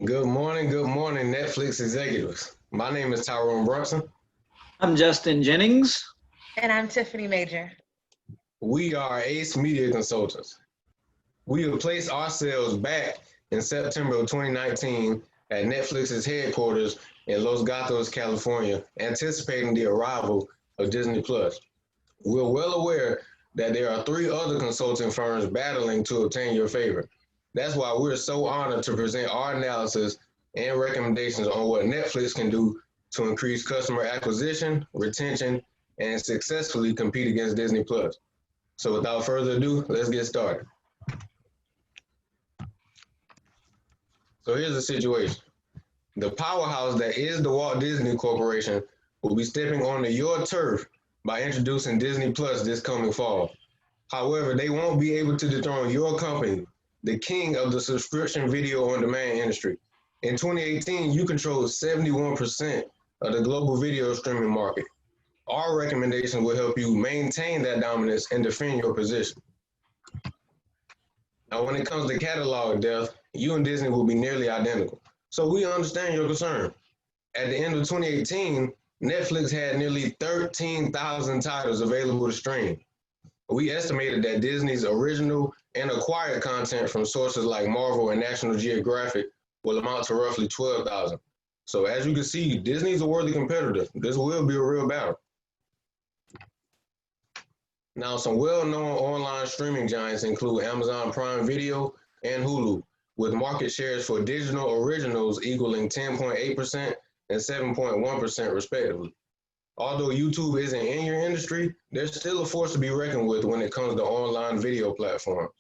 Good morning, Netflix executives. My name is Tyrone Brunson. I'm Justin Jennings. And I'm Tiffany Major. We are Ace Media Consultants. We have placed ourselves back in September of 2019 at Netflix's headquarters in Los Gatos, California, anticipating the arrival of Disney+. We're well aware that there are 3 other consulting firms battling to obtain your favor. That's why we're so honored to present our analysis and recommendations on what Netflix can do to increase customer acquisition, retention, and successfully compete against Disney+. So without further ado, let's get started. So here's the situation. The powerhouse that is the Walt Disney Corporation will be stepping onto your turf by introducing Disney+ this coming fall. However, they won't be able to dethrone your company, the king of the subscription video on demand industry. In 2018, you controlled 71% of the global video streaming market. Our recommendation will help you maintain that dominance and defend your position. Now, when it comes to catalog depth, you and Disney will be nearly identical. So we understand your concern. At the end of 2018, Netflix had nearly 13,000 titles available to stream. We estimated that Disney's original and acquired content from sources like Marvel and National Geographic will amount to roughly 12,000. So as you can see, Disney's a worthy competitor. This will be a real battle. Now, some well-known online streaming giants include Amazon Prime Video and Hulu, with market shares for digital originals equaling 10.8% and 7.1% respectively. Although YouTube isn't in your industry, there's still a force to be reckoned with when it comes to online video platforms.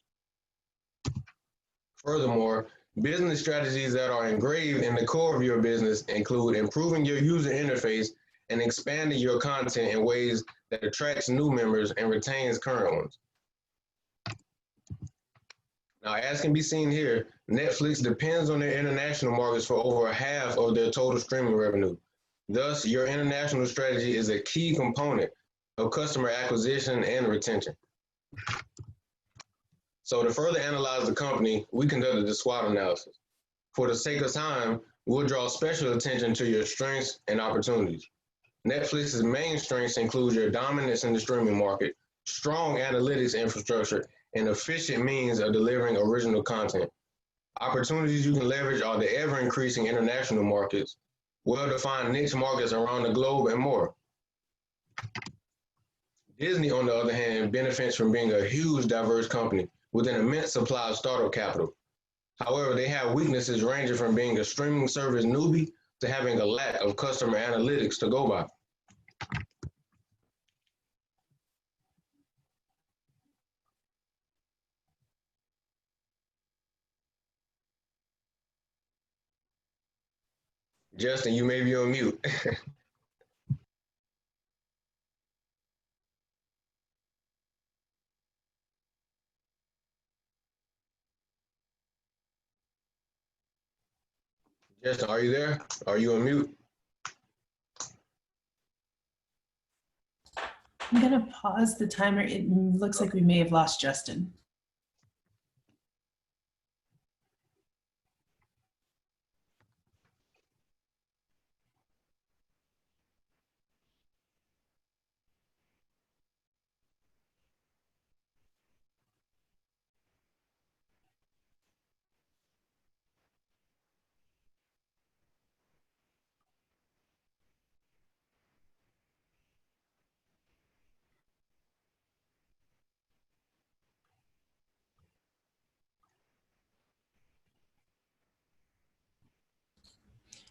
Furthermore, business strategies that are engraved in the core of your business include improving your user interface and expanding your content in ways that attracts new members and retains current ones. Now, as can be seen here, Netflix depends on their international markets for over half of their total streaming revenue. Thus, your international strategy is a key component of customer acquisition and retention. So to further analyze the company, we conducted the SWOT analysis. For the sake of time, we'll draw special attention to your strengths and opportunities. Netflix's main strengths include your dominance in the streaming market, strong analytics infrastructure, and efficient means of delivering original content. Opportunities you can leverage are the ever-increasing international markets, well-defined niche markets around the globe, and more. Disney, on the other hand, benefits from being a huge, diverse company with an immense supply of startup capital. However, they have weaknesses ranging from being a streaming service newbie to having a lack of customer analytics to go by. Justin, you may be on mute. Justin, are you there? Are you on mute? I'm gonna pause the timer. It looks like we may have lost Justin.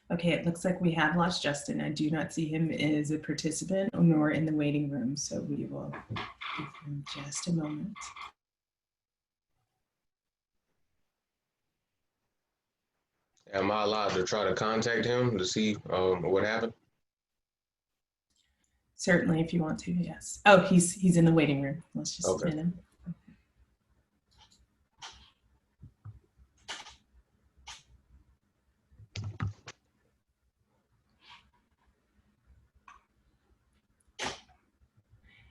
Okay, it looks like we have lost Justin. I do not see him as a participant nor in the waiting room, so we will give him just a moment. Am I allowed to try to contact him to see what happened? Certainly, if you want to, yes. Oh, he's in the waiting room. Let's just admit him.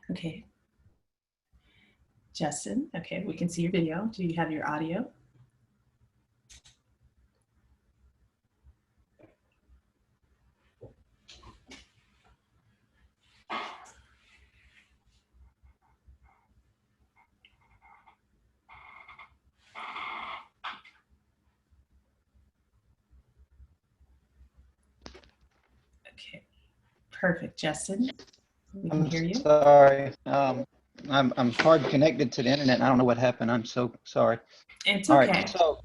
Okay. Justin, okay, we can see your video. Do you have your audio? Okay, perfect. Justin, we can hear you. Sorry. I'm hard connected to the internet. I don't know what happened. I'm so sorry. It's All okay. right, so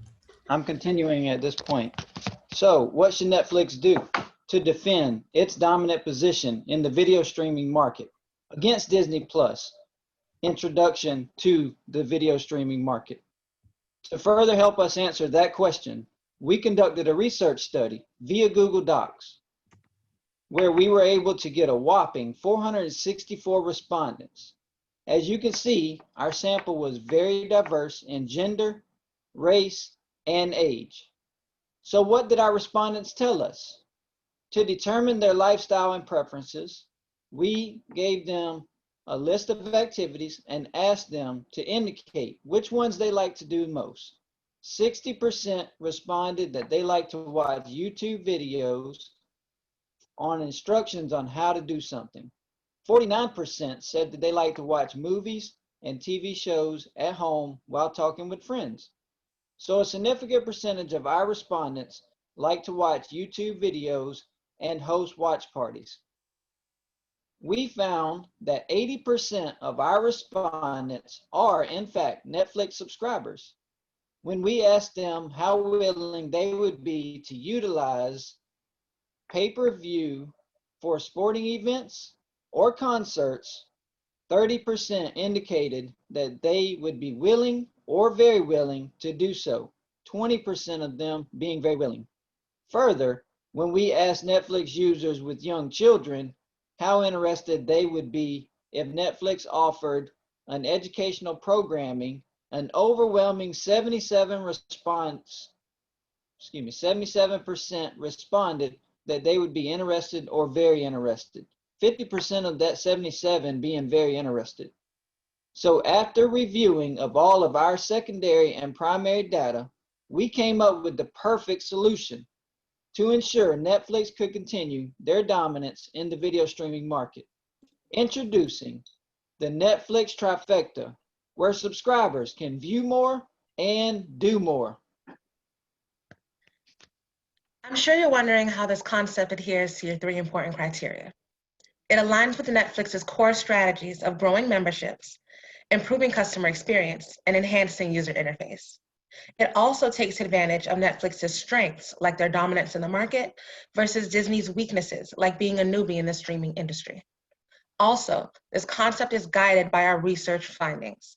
I'm continuing at this point. So what should Netflix do to defend its dominant position in the video streaming market against Disney Plus? Introduction to the video streaming market. To further help us answer that question, we conducted a research study via Google Docs, where we were able to get a whopping 464 respondents. As you can see, our sample was very diverse in gender, race, and age. So what did our respondents tell us? To determine their lifestyle and preferences, we gave them a list of activities and asked them to indicate which ones they like to do most. 60% responded that they like to watch YouTube videos on instructions on how to do something. 49% said that they like to watch movies and TV shows at home while talking with friends. So a significant percentage of our respondents like to watch YouTube videos and host watch parties. We found that 80% of our respondents are, in fact, Netflix subscribers. When we asked them how willing they would be to utilize pay-per-view for sporting events or concerts, 30% indicated that they would be willing or very willing to do so, 20% of them being very willing. Further, when we asked Netflix users with young children how interested they would be if Netflix offered an educational programming, an overwhelming 77% responded that they would be interested or very interested. 50% of that 77 being very interested. So after reviewing of all of our secondary and primary data, we came up with the perfect solution to ensure Netflix could continue their dominance in the video streaming market. Introducing the Netflix Trifecta, where subscribers can view more and do more. I'm sure you're wondering how this concept adheres to your 3 important criteria. It aligns with Netflix's core strategies of growing memberships, improving customer experience, and enhancing user interface. It also takes advantage of Netflix's strengths, like their dominance in the market, versus Disney's weaknesses, like being a newbie in the streaming industry. Also, this concept is guided by our research findings.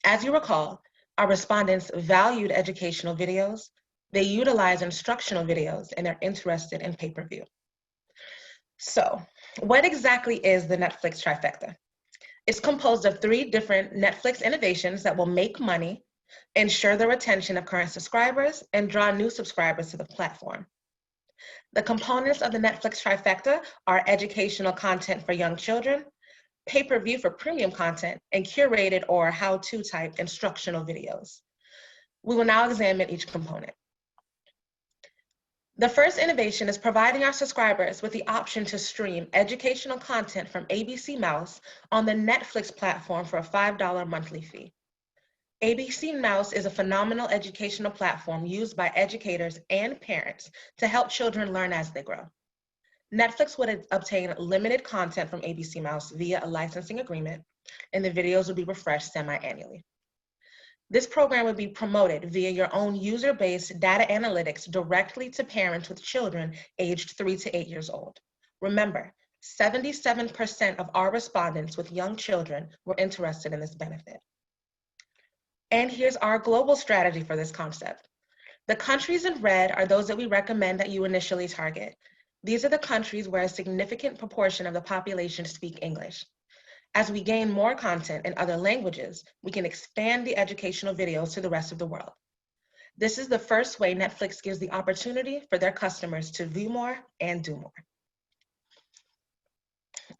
As you recall, our respondents valued educational videos, they utilize instructional videos, and they're interested in pay-per-view. So, what exactly is the Netflix Trifecta? It's composed of 3 different Netflix innovations that will make money, ensure the retention of current subscribers, and draw new subscribers to the platform. The components of the Netflix Trifecta are educational content for young children, pay-per-view for premium content, and curated or how-to type instructional videos. We will now examine each component. The first innovation is providing our subscribers with the option to stream educational content from Abcmouse on the Netflix platform for a $5 monthly fee. Abcmouse is a phenomenal educational platform used by educators and parents to help children learn as they grow. Netflix would obtain limited content from Abcmouse via a licensing agreement, and the videos would be refreshed semi-annually. This program would be promoted via your own user-based data analytics directly to parents with children aged 3 to 8 years old. Remember, 77% of our respondents with young children were interested in this benefit. And here's our global strategy for this concept. The countries in red are those that we recommend that you initially target. These are the countries where a significant proportion of the population speak English. As we gain more content in other languages, we can expand the educational videos to the rest of the world. This is the first way Netflix gives the opportunity for their customers to view more and do more.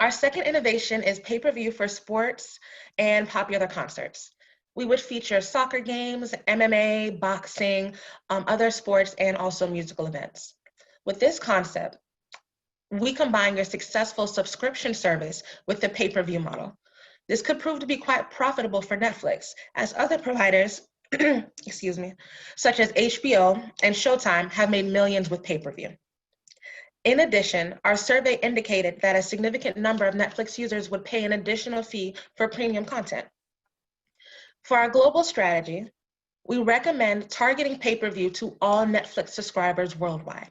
Our second innovation is pay-per-view for sports and popular concerts. We would feature soccer games, MMA, boxing, other sports, and also musical events. With this concept, we combine your successful subscription service with the pay-per-view model. This could prove to be quite profitable for Netflix, as other providers, excuse me, such as HBO and Showtime have made millions with pay-per-view. In addition, our survey indicated that a significant number of Netflix users would pay an additional fee for premium content. For our global strategy, we recommend targeting pay-per-view to all Netflix subscribers worldwide.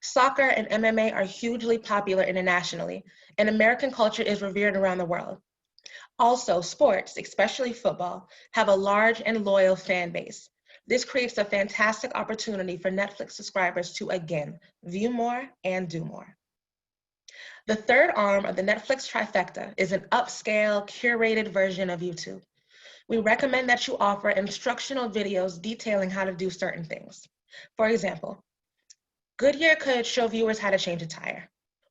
Soccer and MMA are hugely popular internationally, and American culture is revered around the world. Also, sports, especially football, have a large and loyal fan base. This creates a fantastic opportunity for Netflix subscribers to, again, view more and do more. The third arm of the Netflix Trifecta is an upscale, curated version of YouTube. We recommend that you offer instructional videos detailing how to do certain things. For example, Goodyear could show viewers how to change a tire,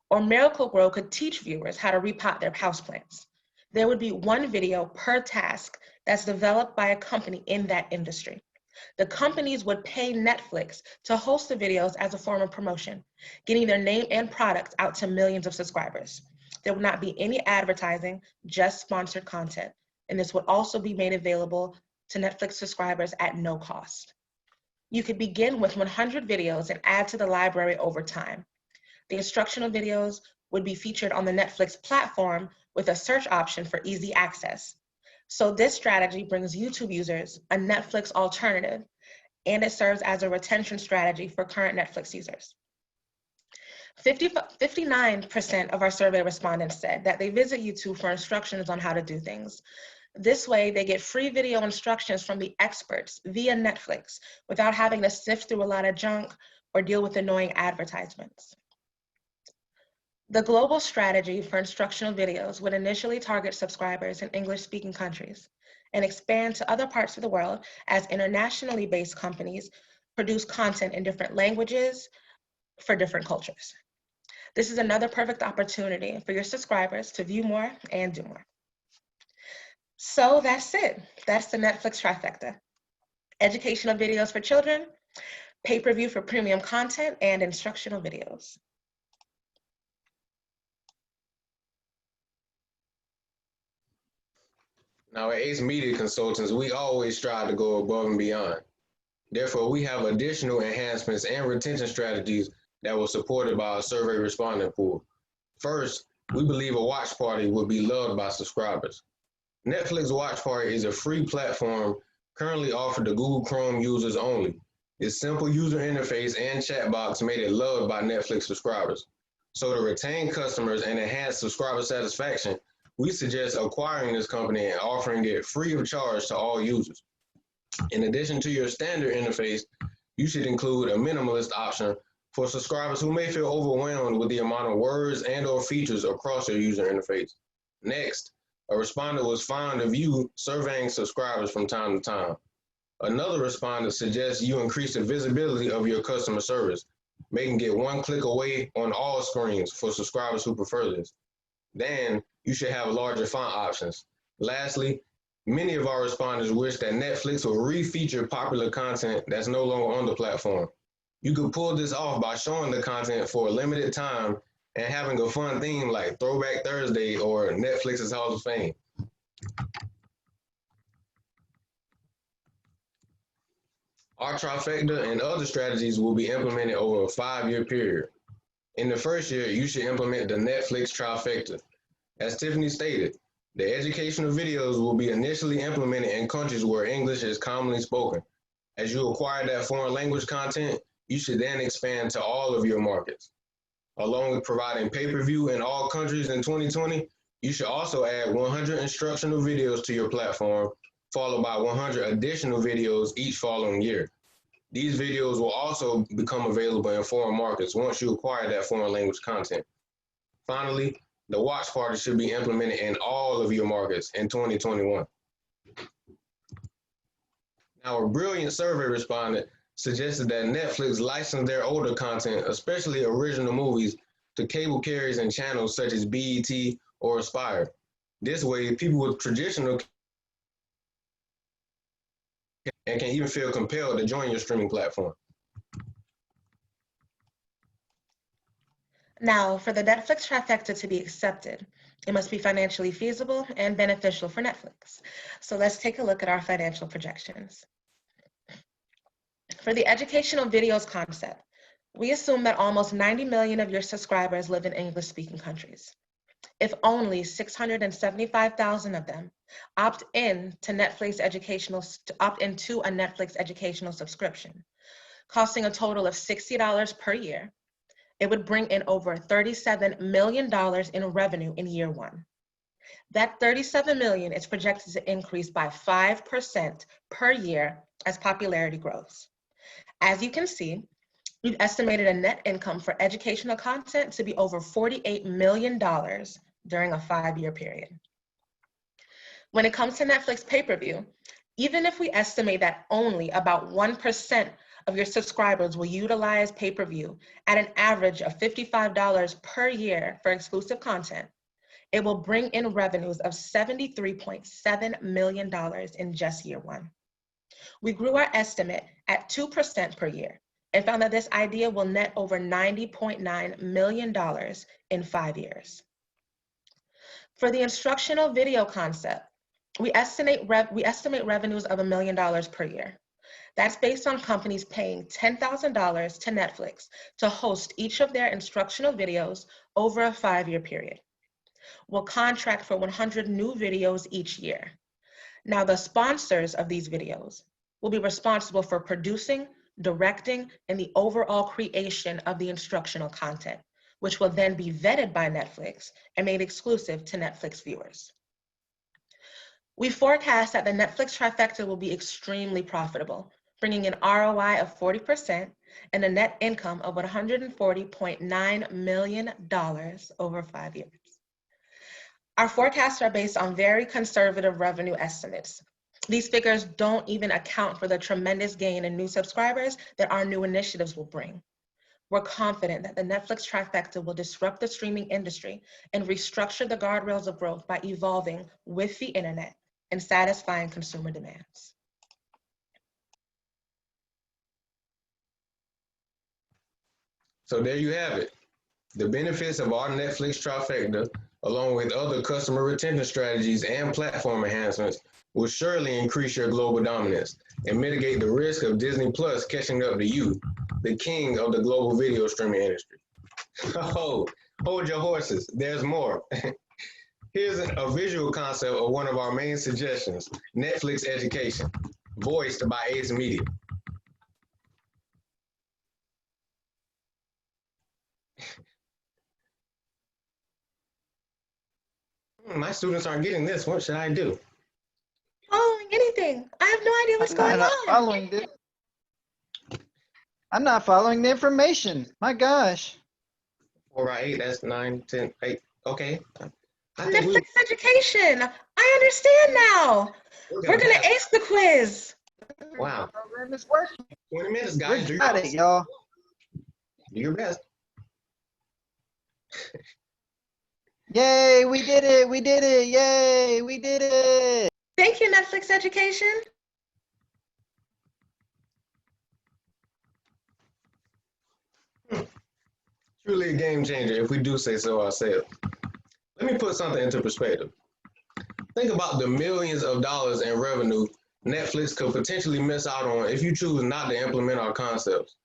or Miracle-Gro could teach viewers how to repot their houseplants. There would be one video per task that's developed by a company in that industry. The companies would pay Netflix to host the videos as a form of promotion, getting their name and products out to millions of subscribers. There would not be any advertising, just sponsored content. And this would also be made available to Netflix subscribers at no cost. You could begin with 100 videos and add to the library over time. The instructional videos would be featured on the Netflix platform with a search option for easy access. So this strategy brings YouTube users a Netflix alternative, and it serves as a retention strategy for current Netflix users. 59% of our survey respondents said that they visit YouTube for instructions on how to do things. This way, they get free video instructions from the experts via Netflix without having to sift through a lot of junk or deal with annoying advertisements. The global strategy for instructional videos would initially target subscribers in English-speaking countries and expand to other parts of the world as internationally based companies produce content in different languages for different cultures. This is another perfect opportunity for your subscribers to view more and do more. So that's it. That's the Netflix trifecta. Educational videos for children, pay-per-view for premium content, and instructional videos. Now at Ace Media Consultants, we always strive to go above and beyond. Therefore, we have additional enhancements and retention strategies that were supported by our survey respondent pool. First, we believe a watch party will be loved by subscribers. Netflix Watch Party is a free platform currently offered to Google Chrome users only. Its simple user interface and chat box made it loved by Netflix subscribers. So to retain customers and enhance subscriber satisfaction, we suggest acquiring this company and offering it free of charge to all users. In addition to your standard interface, you should include a minimalist option for subscribers who may feel overwhelmed with the amount of words and/or features across your user interface. Next, a respondent was fond of you surveying subscribers from time to time. Another respondent suggests you increase the visibility of your customer service, making it one click away on all screens for subscribers who prefer this. Then, you should have larger font options. Lastly, many of our respondents wish that Netflix will re-feature popular content that's no longer on the platform. You could pull this off by showing the content for a limited time and having a fun theme like Throwback Thursday or Netflix's Hall of Fame. Our trifecta and other strategies will be implemented over a 5-year period. In the first year, you should implement the Netflix trifecta. As Tiffany stated, the educational videos will be initially implemented in countries where English is commonly spoken. As you acquire that foreign language content, you should then expand to all of your markets. Along with providing pay-per-view in all countries in 2020, you should also add 100 instructional videos to your platform, followed by 100 additional videos each following year. These videos will also become available in foreign markets once you acquire that foreign language content. Finally, the watch party should be implemented in all of your markets in 2021. Now, a brilliant survey respondent suggested that Netflix license their older content, especially original movies, to cable carriers and channels such as BET or Aspire. This way, people with traditional and can even feel compelled to join your streaming platform. Now, for the Netflix trifecta to be accepted, it must be financially feasible and beneficial for Netflix. So let's take a look at our financial projections. For the educational videos concept, We assume that almost 90 million of your subscribers live in English-speaking countries. If only 675,000 of them opt into a Netflix educational subscription, costing a total of $60 per year, it would bring in over $37 million in revenue in year one. That $37 million is projected to increase by 5% per year as popularity grows. As you can see, we've estimated a net income for educational content to be over $48 million during a 5-year period. When it comes to Netflix pay-per-view, even if we estimate that only about 1% of your subscribers will utilize pay-per-view at an average of $55 per year for exclusive content, it will bring in revenues of $73.7 million in just year one. We grew our estimate at 2% per year and found that this idea will net over $90.9 million in 5 years. For the instructional video concept, we estimate revenues of $1 million per year. That's based on companies paying $10,000 to Netflix to host each of their instructional videos over a 5-year period. We'll contract for 100 new videos each year. Now, the sponsors of these videos will be responsible for producing, directing, and the overall creation of the instructional content, which will then be vetted by Netflix and made exclusive to Netflix viewers. We forecast that the Netflix Trifecta will be extremely profitable, bringing an ROI of 40% and a net income of $140.9 million over 5 years. Our forecasts are based on very conservative revenue estimates. These figures don't even account for the tremendous gain in new subscribers that our new initiatives will bring. We're confident that the Netflix Trifecta will disrupt the streaming industry and restructure the guardrails of growth by evolving with the internet and satisfying consumer demands. So there you have it. The benefits of our Netflix Trifecta, along with other customer retention strategies and platform enhancements, will surely increase your global dominance and mitigate the risk of Disney Plus catching up to you, the king of the global video streaming industry. Oh, hold your horses, there's more. Here's a visual concept of one of our main suggestions, Netflix Education, voiced by Ace Media. My students aren't getting this, what should I do? Following anything? I have no idea what's going on. Following this. I'm not following the information. My gosh. 4 by 8, that's 9, 10, 8. Okay. Netflix Education. I understand now. We're going to ace the quiz. Wow. Program is working. 20 minutes, guys. We got it, y'all. Do your best. Yay, we did it. We did it. Yay, we did it. Thank you, Netflix Education. Truly a game changer, if we do say so ourselves. Let me put something into perspective. Think about the millions of dollars in revenue Netflix could potentially miss out on if you choose not to implement our concepts.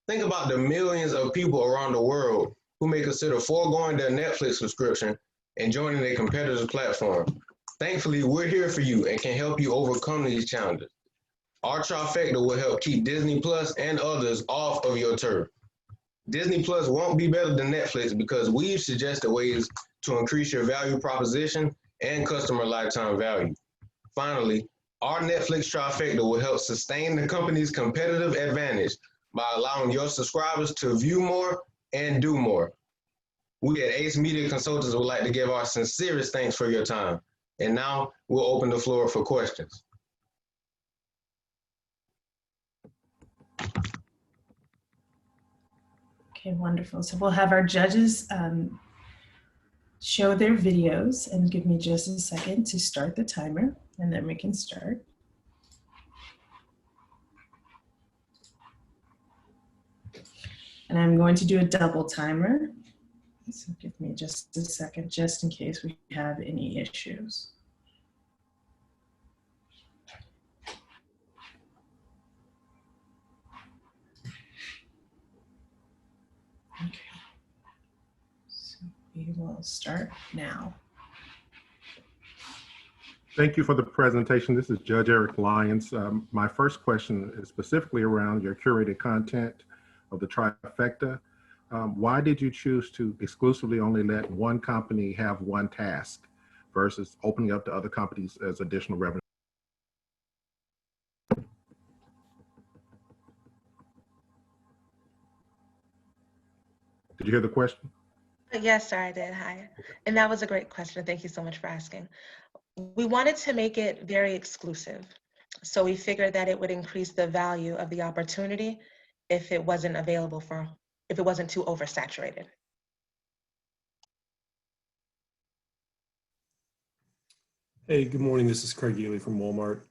Think about the millions of people around the world who may consider foregoing their Netflix subscription and joining a competitor's platform. Thankfully, we're here for you and can help you overcome these challenges. Our Trifecta will help keep Disney Plus and others off of your turf. Disney Plus won't be better than Netflix because we've suggested ways to increase your value proposition and customer lifetime value. Finally, our Netflix Trifecta will help sustain the company's competitive advantage by allowing your subscribers to view more and do more. We at Ace Media Consultants would like to give our sincerest thanks for your time. And now we'll open the floor for questions. Okay, wonderful. So we'll have our judges show their videos, and give me just a second to start the timer, and then we can start. And I'm going to do a double timer. So give me just a second, just in case we have any issues. Okay. So we will start now. Thank you for the presentation. This is Judge Eric Lyons. My first question is specifically around your curated content of the Trifecta. Why did you choose to exclusively only let one company have one task versus opening up to other companies as additional revenue? Did you hear the question? Yes, sir, I did. Hi. And that was a great question. Thank you so much for asking. We wanted to make it very exclusive. So we figured that it would increase the value of the opportunity if it wasn't available if it wasn't too oversaturated. Hey, good morning. This is Craig Healy from Walmart.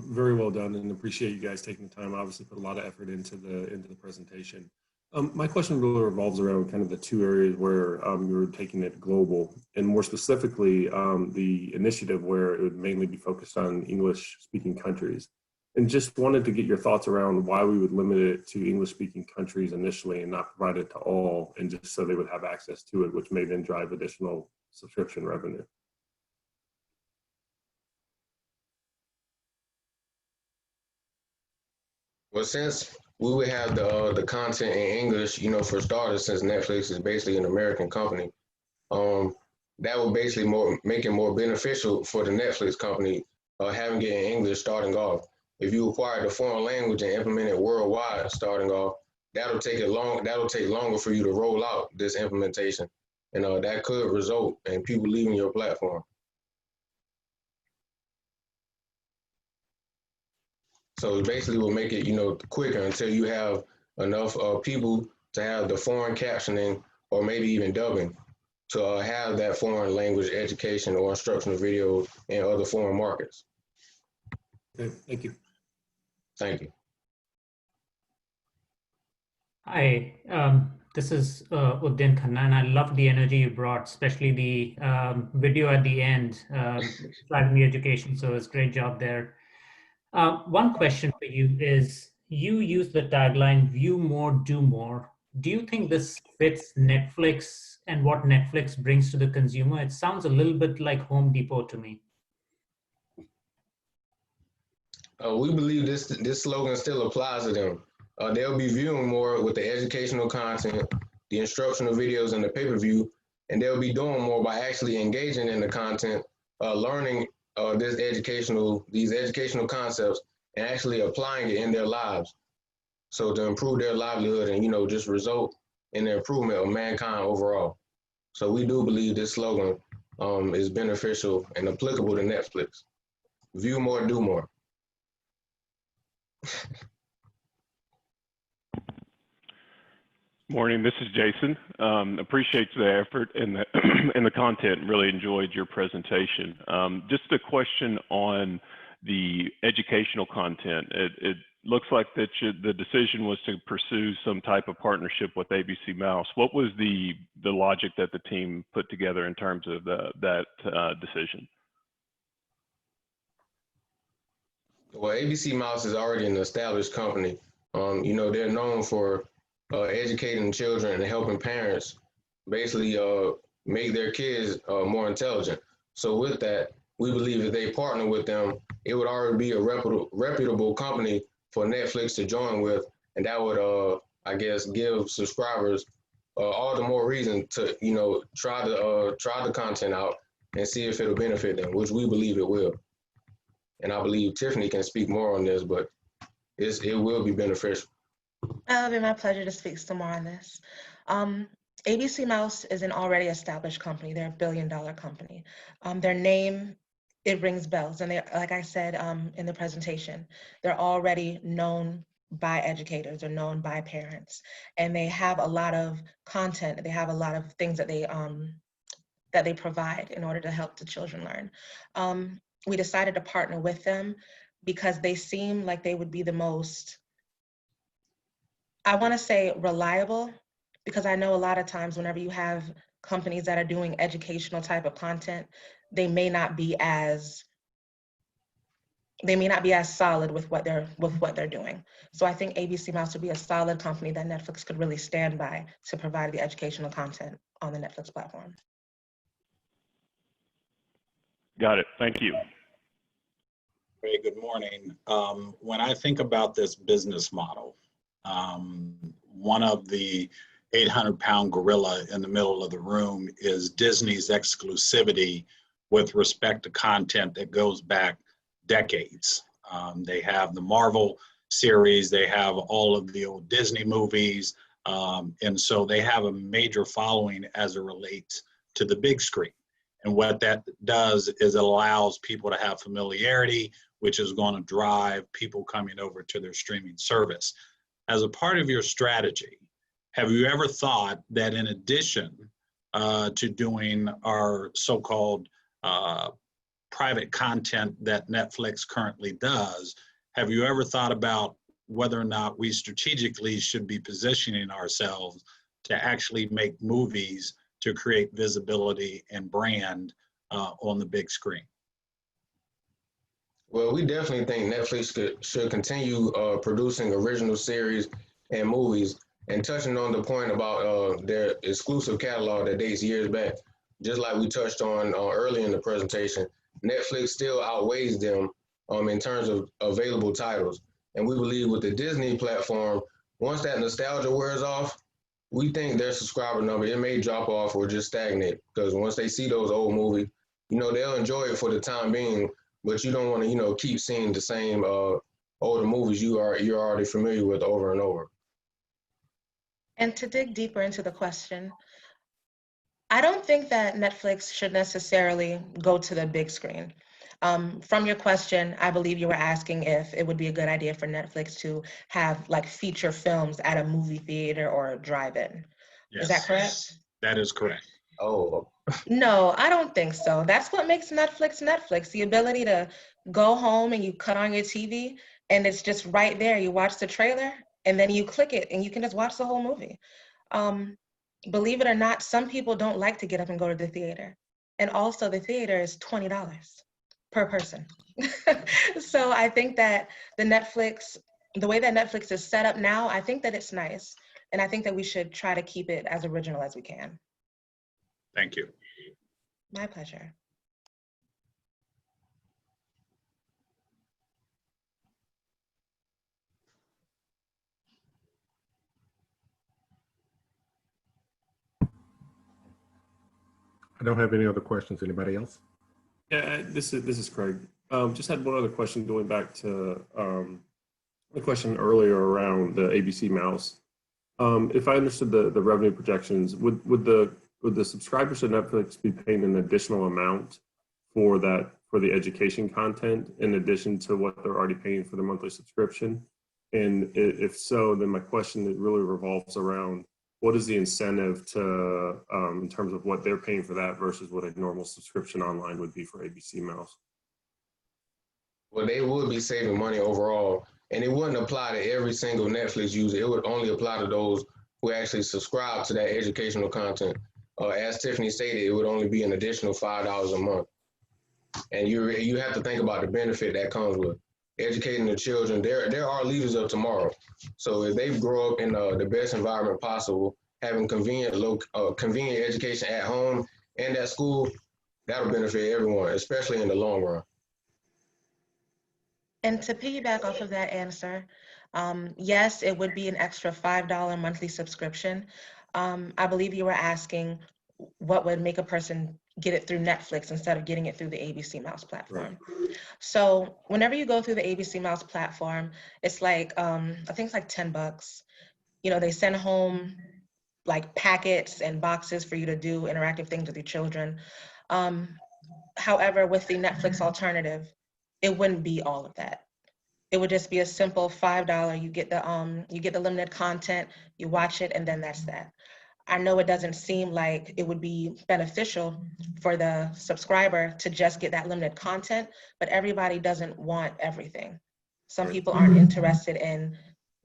Very well done, and appreciate you guys taking the time. Obviously, put a lot of effort into the presentation. My question really revolves around kind of the two areas where you're taking it global, and more specifically, the initiative where it would mainly be focused on English-speaking countries. And just wanted to get your thoughts around why we would limit it to English-speaking countries initially and not provide it to all, and just so they would have access to it, which may then drive additional subscription revenue. Well, since we would have the content in English, you know, for starters, since Netflix is basically an American company, that would basically make it more beneficial for the Netflix company having it in English starting off. If you acquire the foreign language and implement it worldwide starting off, that'll take longer for you to roll out this implementation, and that could result in people leaving your platform. So basically will make it, you know, quicker until you have enough people to have the foreign captioning or maybe even dubbing to have that foreign language education or instructional video in other foreign markets. Okay, thank you. Thank you. Hi, this is Uddin Khanna, and I love the energy you brought, especially the video at the end, driving the education service. Great job there. One question for you is, you use the tagline, view more, do more. Do you think this fits Netflix and what Netflix brings to the consumer? It sounds a little bit like Home Depot to me. We believe this slogan still applies to them. They'll be viewing more with the educational content, the instructional videos, and the pay-per-view, and they'll be doing more by actually engaging in the content, learning these educational concepts, and actually applying it in their lives. So to improve their livelihood and, you know, just result in the improvement of mankind overall. So we do believe this slogan is beneficial and applicable to Netflix. View more, do more. Morning, this is Jason. Appreciate the effort and the content. Really enjoyed your presentation. Just a question on the educational content. It looks like that the decision was to pursue some type of partnership with Abcmouse. What was the logic that the team put together in terms of that decision? Well, Abcmouse is already an established company. You know, they're known for educating children and helping parents basically make their kids more intelligent. So with that, we believe if they partner with them, it would already be a reputable company for Netflix to join with, and that would, I guess, give subscribers all the more reason to, you know, try the content out and see if it'll benefit them, which we believe it will. And I believe Tiffany can speak more on this, but it will be beneficial. It'll be my pleasure to speak some more on this. Abcmouse is an already established company. They're a billion-dollar company. Their name, it rings bells. And they, like I said in the presentation, they're already known by educators, they're known by parents. And they have a lot of content. They have a lot of things that they provide in order to help the children learn. We decided to partner with them because they seem like they would be the most, I want to say, reliable, because I know a lot of times whenever you have companies that are doing educational type of content, they may not be as they may not be as solid with what they're doing. So I think ABC Mouse would be a solid company that Netflix could really stand by to provide the educational content on the Netflix platform. Got it. Thank you. Hey, good morning. When I think about this business model, one of the 800-pound gorilla in the middle of the room is Disney's exclusivity with respect to content that goes back decades. They have the Marvel series, they have all of the old Disney movies, and so they have a major following as it relates to the big screen. And what that does is it allows people to have familiarity, which is going to drive people coming over to their streaming service. As a part of your strategy, have you ever thought that in addition to doing our so-called private content that Netflix currently does, have you ever thought about whether or not we strategically should be positioning ourselves to actually make movies to create visibility and brand on the big screen? Well, we definitely think Netflix should continue producing original series and movies. And touching on the point about their exclusive catalog that dates years back, just like we touched on earlier in the presentation, Netflix still outweighs them in terms of available titles. And we believe with the Disney platform, once that nostalgia wears off, we think their subscriber number, it may drop off or just stagnate, because once they see those old movies, they'll enjoy it for the time being, but you don't want to, keep seeing the same older movies you're already familiar with over and over. And to dig deeper into the question, I don't think that Netflix should necessarily go to the big screen. From your question, I believe you were asking if it would be a good idea for Netflix to have like feature films at a movie theater or drive-in. Yes. Is that correct? That is correct. Oh. No, I don't think so. That's what makes Netflix Netflix, the ability to go home and you cut on your TV and it's just right there. You watch the trailer and then you click it and you can just watch the whole movie. Believe it or not, some people don't like to get up and go to the theater. And also the theater is $20 per person. So I think that the way that Netflix is set up now, I think that it's nice. And I think that we should try to keep it as original as we can. Thank you. My pleasure. I don't have any other questions. Anybody else? Yeah, this is Craig. Just had one other question going back to the question earlier around the ABC Mouse. If I understood the revenue projections, would the subscribers to Netflix be paying an additional amount for the education content in addition to what they're already paying for the monthly subscription? And if so, then my question really revolves around what is the incentive to in terms of what they're paying for that versus what a normal subscription online would be for ABC Mouse? Well, they would be saving money overall, and it wouldn't apply to every single Netflix user. It would only apply to those who actually subscribe to that educational content. As Tiffany stated, it would only be an additional $5 a month. And you have to think about the benefit that comes with educating the children. There are leaders of tomorrow. So if they grow up in the best environment possible, having convenient education at home and at school, that'll benefit everyone, especially in the long run. And to piggyback off of that answer, yes, it would be an extra $5 monthly subscription. I believe you were asking what would make a person get it through Netflix instead of getting it through the ABC Mouse platform. Right. So whenever you go through the ABC Mouse platform, it's like, I think it's like $10. They send home like packets and boxes for you to do interactive things with your children. However, with the Netflix alternative, it wouldn't be all of that. It would just be a simple $5. You get the limited content, you watch it, and then that's that. I know it doesn't seem like it would be beneficial for the subscriber to just get that limited content, but everybody doesn't want everything. Some people aren't interested in,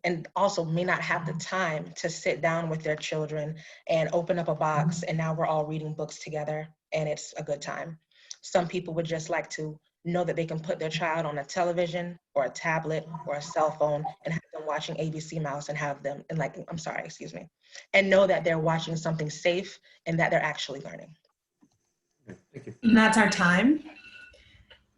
and also may not have the time to sit down with their children and open up a box, and now we're all reading books together, and it's a good time. Some people would just like to know that they can put their child on a television or a tablet or a cell phone and have them watching ABC Mouse and have them, and like, I'm sorry, excuse me, and know that they're watching something safe and that they're actually learning. Okay, thank you. And that's our time.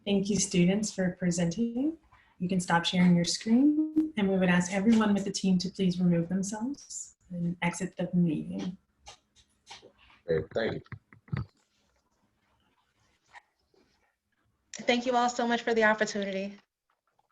Thank you, students, for presenting. You can stop sharing your screen, and we would ask everyone with the team to please remove themselves and exit the meeting. Okay, thank you. Thank you all so much for the opportunity.